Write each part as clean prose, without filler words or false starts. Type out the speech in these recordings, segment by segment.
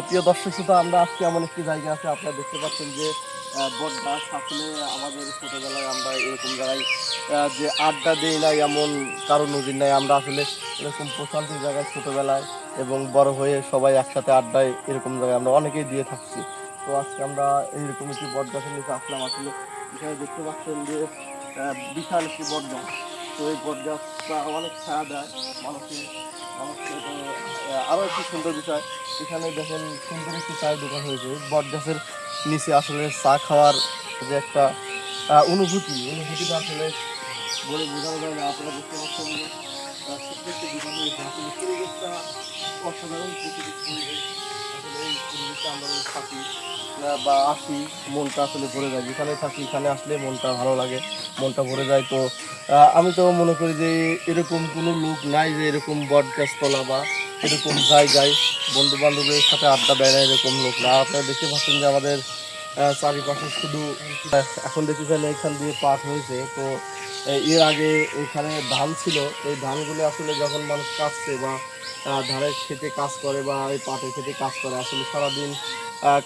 প্রিয় দর্শক শ্রোতা, আমরা আজকে এমন একটি জায়গা আছে, আপনারা দেখতে পাচ্ছেন যে বট গাছ। আসলে আমাদের ছোটবেলায় আমরা এরকম জায়গায় যে আড্ডা দিই নাই এমন কারো নজির নাই। আমরা আসলে এরকম প্রশান্তি জায়গায় ছোটবেলায় এবং বড় হয়ে সবাই একসাথে আড্ডায় এরকম জায়গায় আমরা অনেকেই দিয়ে থাকছি। তো আজকে আমরা এইরকম একটি বট গাছের নিচে আসলাম। আসলে এখানে দেখতে পাচ্ছেন যে বিশাল একটি বট গাছ। তো এই বট গাছটা অনেক ছায়া দেয় মানুষের মানুষকে। তো আরও একটি সুন্দর বিষয়, এখানে দেখেন সুন্দর একটি চায়ের দোকান হয়েছে বট গাছের নিচে। আসলে চা খাওয়ার যে একটা অনুভূতিটা আসলে বলে বোঝানো যায় না। আপনারা দেখতে পাচ্ছেন যে ছোট্ট একটি দোকান হয়েছে। আসলে পরিবেশটা অসাধারণ প্রাকৃতিক পরিবেশ। আসলে এই পরিবেশটা আমরা থাকি বা আসি, মনটা আসলে ভরে যায়। যেখানে থাকি এখানে আসলে মনটা ভালো লাগে, মনটা ভরে যায়। তো আমি তো মনে করি যে এরকম কোনো লোক নাই যে এরকম বট গাছ তলা বা এরকম জায়গায় বন্ধু বান্ধবের সাথে আড্ডা দেয় না, এরকম লোক না। আপনারা দেখতে পাচ্ছেন যে আমাদের চারিপাশে শুধু এখন দেখতেছেন এখান দিয়ে পাট হয়েছে। তো এর আগে এখানে ধান ছিল। এই ধানগুলো আসলে যখন মানুষ কাটছে বা ধানের খেতে কাজ করে বা এই পাটের খেতে কাজ করে, আসলে সারাদিন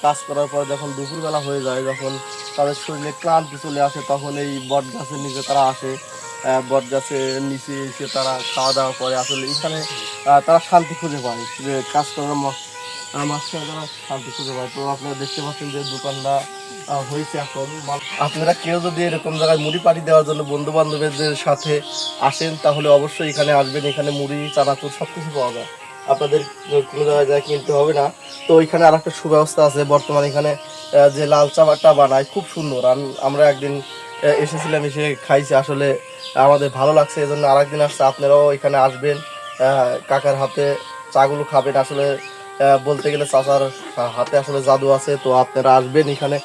কাজ করার পরে যখন দুপুরবেলা হয়ে যায়, যখন তাদের শরীরে ক্লান্তি চলে আসে, তখন এই বট গাছের নিচে তারা আসে। বট গাছের নিচে এসে তারা খাওয়া দাওয়া করে। আসলে এখানে তারা শান্তি খুঁজে পায়, যে কাজ করার মাঝখানে তারা শান্তি খুঁজে পায়। তো আপনারা দেখতে পাচ্ছেন যে দোকানটা হয়েছে এখন। আপনারা কেউ যদি এরকম জায়গায় মুড়ি পাড়ি দেওয়ার জন্য বন্ধু বান্ধবদের সাথে আসেন, তাহলে অবশ্যই এখানে আসবেন। এখানে মুড়ি, চানাচুর সব কিছু পাওয়া যায়, আপনাদের কোনো জায়গায় কিনতে হবে না। তো এখানে আর একটা সুব্যবস্থা আছে বর্তমানে, এখানে যে লাল চাটা বানায় খুব সুন্দর। আমরা একদিন এসেছিলাম, এসে খাইছি, আসলে আমাদের ভালো লাগছে, এই জন্য আরেকদিন আসছে। আপনারাও এখানে আসবেন, কাকার হাতে চাগুলো খাবেন। আসলে বলতে গেলে চাচার হাতে আসলে জাদু আছে। তো আপনারা আসবেন এখানে।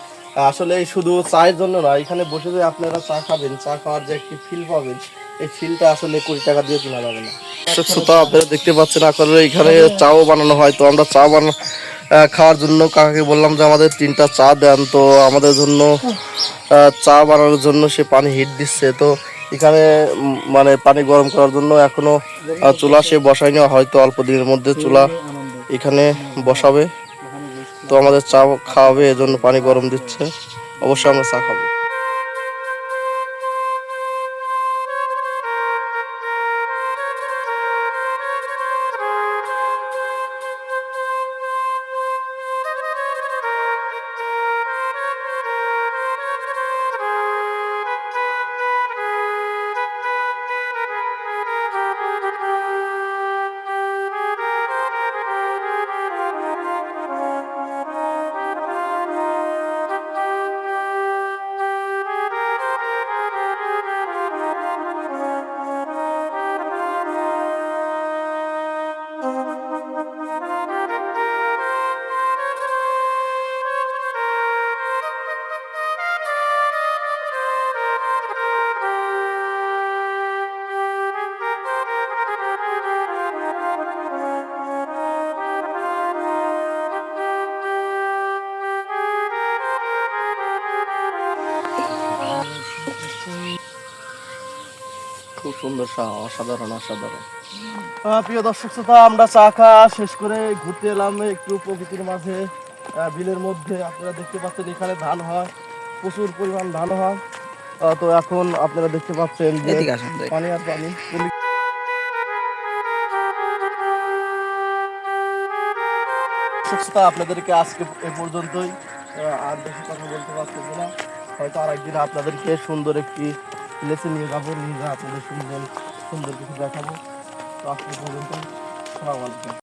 আসলে শুধু চায়ের জন্য না, এখানে বসে যে আপনারা চা খাবেন, চা খাওয়ার যে একটি ফিল পাবেন, এই ফিলটা আসলে 20 টাকা দিয়ে কেনা যাবে না। শ্রোতা, আপনারা দেখতে পাচ্ছেন আসলে এখানে চাও বানানো হয়। তো আমরা চা খাওয়ার জন্য কাকাকে বললাম যে আমাদের 3টা চা দেন। তো আমাদের জন্য চা বানানোর জন্য সে পানি হিট দিচ্ছে। তো এখানে মানে পানি গরম করার জন্য এখনো চুলা সে বসায়নি, হয়তো অল্প দিনের মধ্যে চুলা এখানে বসাবে। তো আমাদের চা খাওয়াবে, এজন্য পানি গরম দিচ্ছে। অবশ্যই আমরা চা খাবো। খুব সুন্দর চা, অসাধারণ অসাধারণ। প্রিয় দর্শক শ্রোতা, আমরা চা খাওয়া শেষ করে ঘুরতে এলাম একটু প্রকৃতির মাঝে, বিলের মধ্যে। আপনারা দেখতে পাচ্ছেন এখানে ধান হয়, প্রচুর পরিমাণ ধান হয়। তো এখন আপনারা দেখতে পাচ্ছেন যে পানি আর পানি। আপনাদেরকে আজকে এ পর্যন্তই, আর বেশি কথা বলতে পারছি না। হয়তো আরেকদিন আপনাদেরকে সুন্দর একটি প্লেসে নিয়ে যাবো, নিয়ে যা আপনাদের সুন্দর সুন্দর কিছু দেখাবো। তো আজকে পর্যন্ত, আসসালামু আলাইকুম।